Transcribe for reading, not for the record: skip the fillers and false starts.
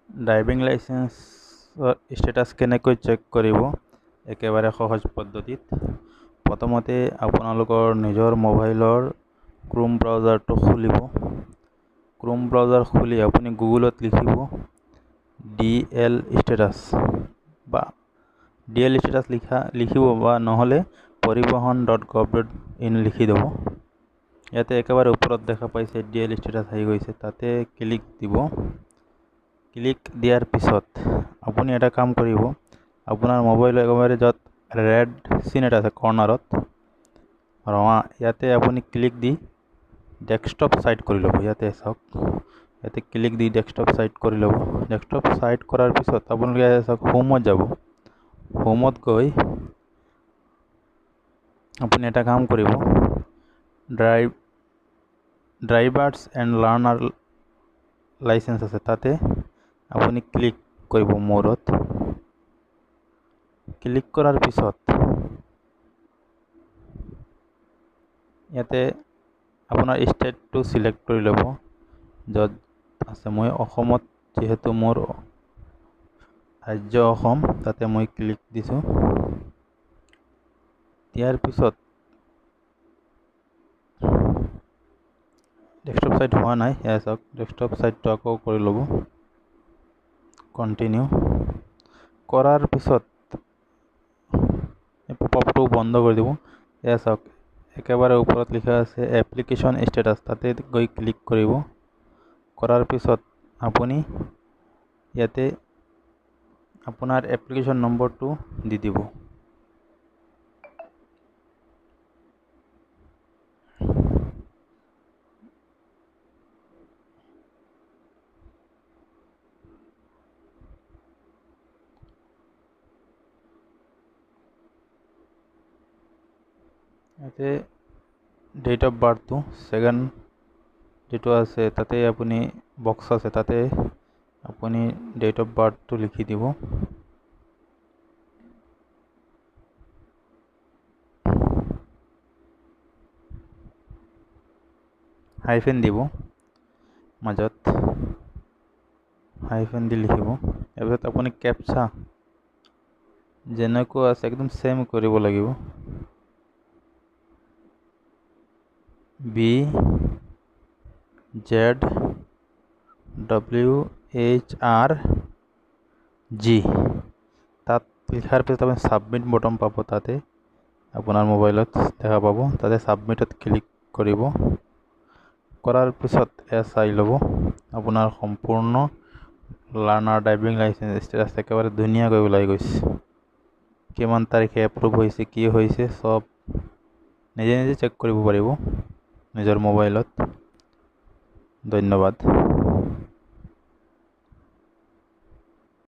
Driving লাইচেন্সৰ status কেনেকৈ check কৰিব একেবাৰে সহজ পদ্ধতিত প্ৰথমতে আপোনালোকৰ নিজৰ মোবাইলৰ ক্ৰোম ব্ৰাউজাৰটো খুলিব। ক্ৰোম ব্ৰাউজাৰ খুলি আপুনি গুগলত লিখিব DL ষ্টেটাছ বা DL ষ্টেটাছ লিখিব বা নহ'লে পৰিবহন.gov.in লিখি দিব। ইয়াতে একেবাৰে ওপৰত দেখা পাইছে DL ষ্টেটাছ আহি গৈছে, তাতে ক্লিক দিব। ক্লিক দিয়াৰ পিছত আপুনি এটা কাম কৰিব, আপোনাৰ মোবাইলৰ একেবাৰে য'ত ৰেড চিন এটা আছে কৰ্নাৰত ৰঙা, ইয়াতে আপুনি ক্লিক দি ডেস্কটপ সাইড কৰি ল'ব। ইয়াতে চাওক, ইয়াতে ক্লিক দি ডেস্কটপ সাইড কৰি ল'ব। ডেস্কটপ সাইড কৰাৰ পিছত আপোনালোকে চাওক হোমত যাব। হোমত গৈ আপুনি এটা কাম কৰিব, ড্ৰাইভাৰ্ছ এণ্ড লাৰ্ণাৰ লাইচেন্স আছে, তাতে আপুনি ক্লিক কৰিব মোৰত। ক্লিক কৰাৰ পিছত ইয়াতে আপোনাৰ ষ্টেটটো সিলেক্ট কৰি ল'ব য'ত আছে। মই অসমত, যিহেতু মোৰ ৰাজ্য অসম, তাতে মই ক্লিক দিছোঁ। দিয়াৰ পিছত ডেস্কটপ সাইড হোৱা নাই, এয়া চাওক ডেস্কটপ সাইডটো আকৌ কৰি ল'ব। কণ্টিনিউ কৰাৰ পিছত পপআপটো বন্ধ কৰি দিব। এয়া চাওক একেবাৰে ওপৰত লিখা আছে এপ্লিকেশ্যন ষ্টেটাছ, তাতে গৈ ক্লিক কৰিব। কৰাৰ পিছত আপুনি ইয়াতে আপোনাৰ এপ্লিকেশ্যন নম্বৰটো দি দিব। ইয়াতে ডেট অফ বাৰ্থটো ছেকেণ্ড যেটো আছে, তাতে আপুনি বক্স আছে, তাতে আপুনি ডেট অফ বাৰ্থটো লিখি দিব। হাইফেন দিব, মাজত হাইফেন দি লিখিব। তাৰপিছত আপুনি কেপচা যেনেকুৱা আছে একদম সেম কৰিব লাগিব। BZWHRG তাত লিখাৰ পিছত আপুনি সাবমিট বটন পাব, তাতে আপোনাৰ মোবাইলত দেখা পাব, তাতে সাবমিটত ক্লিক কৰিব। কৰাৰ পিছত এয়া চাই ল'ব আপোনাৰ সম্পূৰ্ণ লাৰ্ণাৰ ড্ৰাইভিং লাইচেন্স ষ্টেটাছ একেবাৰে ধুনীয়াকৈ ওলাই গৈছে। কিমান তাৰিখে এপ্ৰুভ হৈছে, কি হৈছে, সব নিজে নিজে চেক কৰিব পাৰিব নিজৰ মোবাইলত। ধন্যবাদ।